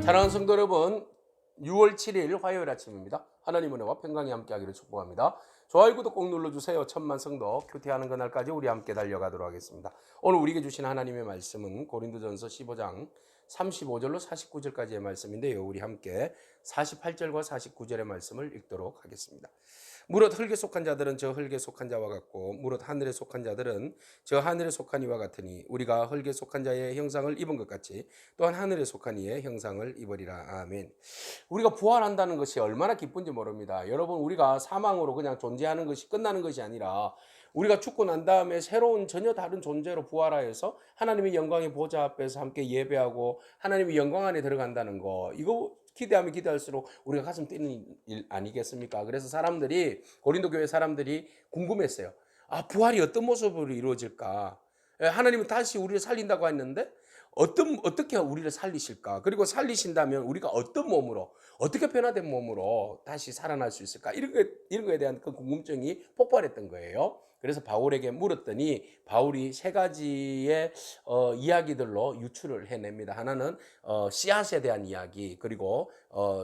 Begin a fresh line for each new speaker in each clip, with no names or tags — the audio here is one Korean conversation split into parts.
사랑하는 성도 여러분, 6월 7일 화요일 아침입니다. 하나님 은혜와 평강이 함께하기를 축복합니다. 좋아요, 구독 꼭 눌러주세요. 천만 성도 큐티하는 그날까지 우리 함께 달려가도록 하겠습니다. 오늘 우리에게 주신 하나님의 말씀은 고린도전서 15장 35절로 49절까지의 말씀인데요. 우리 함께 48절과 49절의 말씀을 읽도록 하겠습니다. 무릇 흙에 속한 자들은 저 흙에 속한 자와 같고 무릇 하늘에 속한 자들은 저 하늘에 속한 이와 같으니 우리가 흙에 속한 자의 형상을 입은 것 같이 또한 하늘에 속한 이의 형상을 입으리라. 아멘. 우리가 부활한다는 것이 얼마나 기쁜지 모릅니다. 여러분, 우리가 사망으로 그냥 존재하는 것이 끝나는 것이 아니라 우리가 죽고 난 다음에 새로운 전혀 다른 존재로 부활하여서 하나님의 영광의 보좌 앞에서 함께 예배하고 하나님의 영광 안에 들어간다는 거, 이거 기대하면 기대할수록 우리가 가슴 뛰는 일 아니겠습니까? 그래서 고린도 교회 사람들이 궁금했어요. 부활이 어떤 모습으로 이루어질까? 하나님은 다시 우리를 살린다고 했는데 어떻게 우리를 살리실까? 그리고 살리신다면 우리가 어떤 몸으로, 어떻게 변화된 몸으로 다시 살아날 수 있을까? 이런 거에 대한 그 궁금증이 폭발했던 거예요. 그래서 바울에게 물었더니 바울이 세 가지의 이야기들로 유추를 해냅니다. 하나는 씨앗에 대한 이야기, 그리고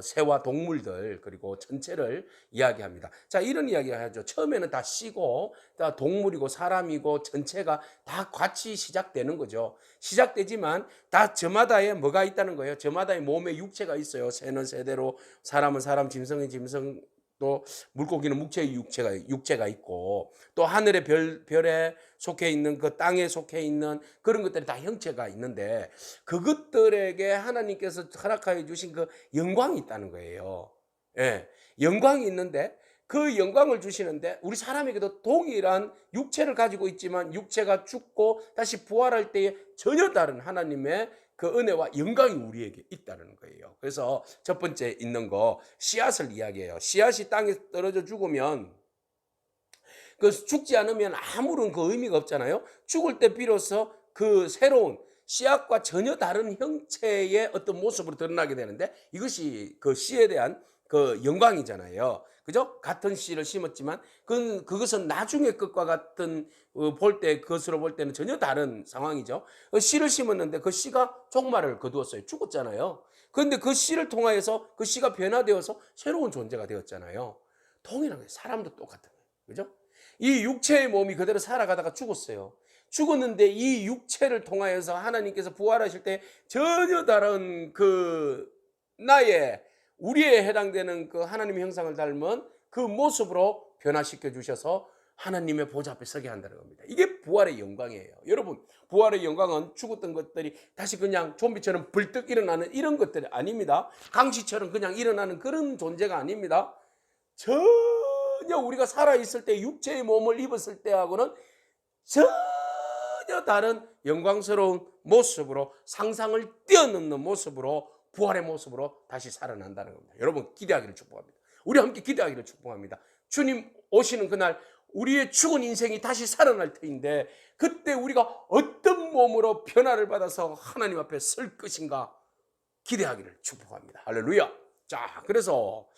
새와 동물들, 그리고 전체를 이야기합니다. 자, 이런 이야기를 하죠. 처음에는 다 씨고 다 동물이고 사람이고 전체가 다 같이 시작되는 거죠. 시작되지만 다 저마다에 뭐가 있다는 거예요. 저마다의 몸에 육체가 있어요. 새는 새대로, 사람은 사람, 짐승은 짐승, 또 물고기는 묵체의 육체가 있고, 또 하늘의 별에 속해 있는, 그 땅에 속해 있는 그런 것들이 다 형체가 있는데, 그것들에게 하나님께서 허락하여 주신 그 영광이 있다는 거예요. 예, 영광이 있는데 그 영광을 주시는데 우리 사람에게도 동일한 육체를 가지고 있지만 육체가 죽고 다시 부활할 때에 전혀 다른 하나님의 그 은혜와 영광이 우리에게 있다는 거예요. 그래서 첫 번째 있는 거, 씨앗을 이야기해요. 씨앗이 땅에 떨어져 죽으면, 그 죽지 않으면 아무런 그 의미가 없잖아요. 죽을 때 비로소 그 새로운 씨앗과 전혀 다른 형체의 어떤 모습으로 드러나게 되는데, 이것이 그 씨에 대한 그 영광이잖아요. 그죠? 같은 씨를 심었지만 그것은 나중의 것과 같은 그것으로 볼 때는 전혀 다른 상황이죠. 씨를 심었는데 그 씨가 종말을 거두었어요. 죽었잖아요. 그런데 그 씨를 통하여서 그 씨가 변화되어서 새로운 존재가 되었잖아요. 동일한 거예요. 사람도 똑같은 거예요. 그죠? 이 육체의 몸이 그대로 살아가다가 죽었어요. 죽었는데 이 육체를 통하여서 하나님께서 부활하실 때 전혀 다른 우리에 해당되는 그 하나님의 형상을 닮은 그 모습으로 변화시켜 주셔서 하나님의 보좌 앞에 서게 한다는 겁니다. 이게 부활의 영광이에요. 여러분, 부활의 영광은 죽었던 것들이 다시 그냥 좀비처럼 불떡 일어나는 이런 것들이 아닙니다. 강시처럼 그냥 일어나는 그런 존재가 아닙니다. 전혀 우리가 살아있을 때, 육체의 몸을 입었을 때하고는 전혀 다른 영광스러운 모습으로, 상상을 뛰어넘는 모습으로, 부활의 모습으로 다시 살아난다는 겁니다. 여러분, 기대하기를 축복합니다. 우리 함께 기대하기를 축복합니다. 주님 오시는 그날 우리의 죽은 인생이 다시 살아날 터인데, 그때 우리가 어떤 몸으로 변화를 받아서 하나님 앞에 설 것인가 기대하기를 축복합니다. 할렐루야. 자, 그래서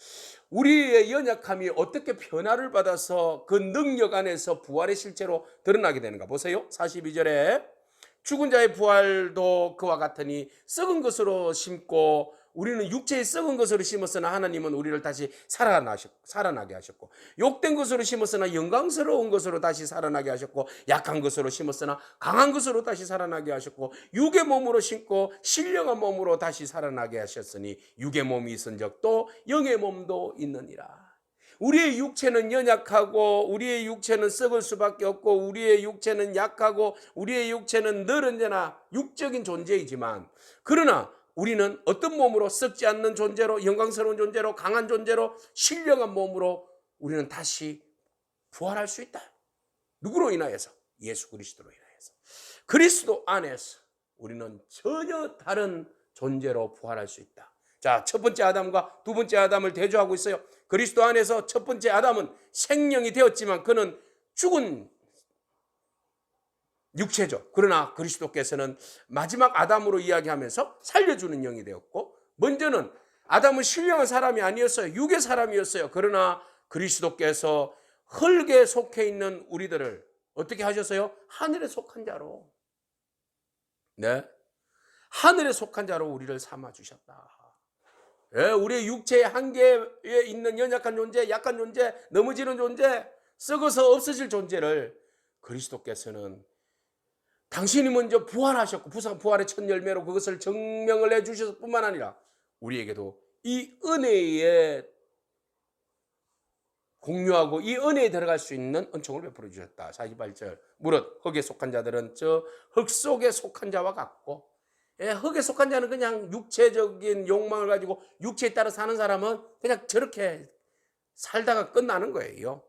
우리의 연약함이 어떻게 변화를 받아서 그 능력 안에서 부활의 실체로 드러나게 되는가 보세요. 42절에 죽은 자의 부활도 그와 같으니 썩은 것으로 심고, 우리는 육체의 썩은 것으로 심었으나 하나님은 우리를 다시 살아나게 하셨고, 욕된 것으로 심었으나 영광스러운 것으로 다시 살아나게 하셨고, 약한 것으로 심었으나 강한 것으로 다시 살아나게 하셨고, 육의 몸으로 심고 신령한 몸으로 다시 살아나게 하셨으니 육의 몸이 있은즉 또 영의 몸도 있느니라. 우리의 육체는 연약하고 우리의 육체는 썩을 수밖에 없고 우리의 육체는 약하고 우리의 육체는 늘 언제나 육적인 존재이지만, 그러나 우리는 어떤 몸으로, 썩지 않는 존재로, 영광스러운 존재로, 강한 존재로, 신령한 몸으로 우리는 다시 부활할 수 있다. 누구로 인하여서? 예수 그리스도로 인하여서. 그리스도 안에서 우리는 전혀 다른 존재로 부활할 수 있다. 자, 첫 번째 아담과 두 번째 아담을 대조하고 있어요. 그리스도 안에서 첫 번째 아담은 생명이 되었지만 그는 죽은 육체죠. 그러나 그리스도께서는 마지막 아담으로 이야기하면서 살려주는 영이 되었고, 먼저는 아담은 신령한 사람이 아니었어요. 육의 사람이었어요. 그러나 그리스도께서 흙에 속해 있는 우리들을 어떻게 하셨어요? 하늘에 속한 자로, 하늘에 속한 자로 우리를 삼아 주셨다. 우리의 육체의 한계에 있는 연약한 존재, 약한 존재, 넘어지는 존재, 썩어서 없어질 존재를 그리스도께서는 당신이 먼저 부활하셨고 부활의 첫 열매로 그것을 증명을 해주셔서 뿐만 아니라 우리에게도 이 은혜에 공유하고 이 은혜에 들어갈 수 있는 은총을 베풀어 주셨다. 48절 무릇 흙에 속한 자들은 저 흙 속에 속한 자와 같고, 흙에 속한 자는 그냥 육체적인 욕망을 가지고 육체에 따라 사는 사람은 그냥 저렇게 살다가 끝나는 거예요.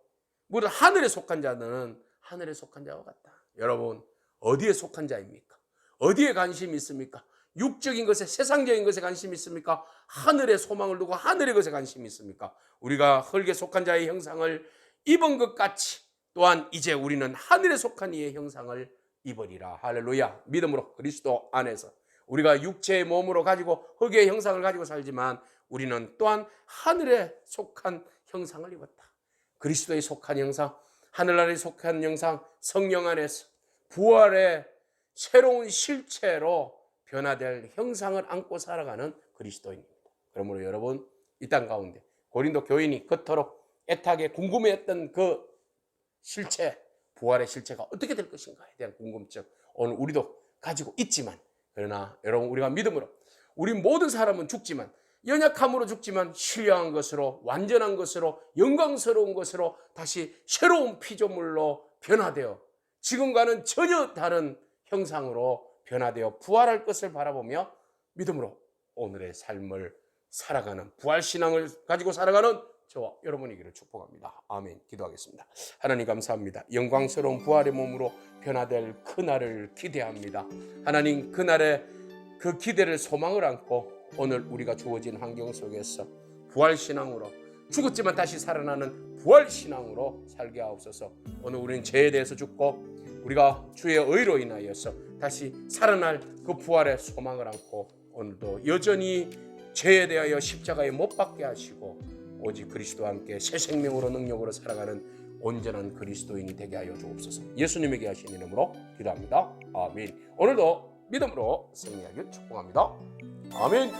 무릇 하늘에 속한 자는 하늘에 속한 자와 같다. 여러분, 어디에 속한 자입니까? 어디에 관심이 있습니까? 육적인 것에, 세상적인 것에 관심이 있습니까? 하늘의 소망을 두고 하늘의 것에 관심이 있습니까? 우리가 흙에 속한 자의 형상을 입은 것 같이 또한 이제 우리는 하늘에 속한 이의 형상을 입으리라. 할렐루야. 믿음으로 그리스도 안에서 우리가 육체의 몸으로 가지고 흙의 형상을 가지고 살지만 우리는 또한 하늘에 속한 형상을 입었다. 그리스도에 속한 형상, 하늘나라에 속한 형상, 성령 안에서 부활의 새로운 실체로 변화될 형상을 안고 살아가는 그리스도인입니다. 그러므로 여러분, 이 땅 가운데 고린도 교인이 그토록 애타게 궁금해했던 그 실체, 부활의 실체가 어떻게 될 것인가에 대한 궁금증 오늘 우리도 가지고 있지만, 그러나 여러분, 우리가 믿음으로 우리 모든 사람은 죽지만, 연약함으로 죽지만 신령한 것으로, 완전한 것으로, 영광스러운 것으로 다시 새로운 피조물로 변화되어 지금과는 전혀 다른 형상으로 변화되어 부활할 것을 바라보며 믿음으로 오늘의 삶을 살아가는, 부활신앙을 가지고 살아가는 저와 여러분이기를 축복합니다. 아멘. 기도하겠습니다. 하나님 감사합니다. 영광스러운 부활의 몸으로 변화될 그날을 기대합니다. 하나님, 그날의 그 기대를, 소망을 안고 오늘 우리가 주어진 환경 속에서 부활신앙으로, 죽었지만 다시 살아나는 부활신앙으로 살게 하옵소서. 오늘 우리는 죄에 대해서 죽고 우리가 주의 의로 인하여서 다시 살아날 그 부활의 소망을 안고 오늘도 여전히 죄에 대하여 십자가에 못 박게 하시고 오직 그리스도와 함께 새 생명으로, 능력으로 살아가는 온전한 그리스도인이 되게 하여 주옵소서. 예수님에게 하신 이름으로 기도합니다. 아멘. 오늘도 믿음으로 승리하길 축복합니다. 아멘.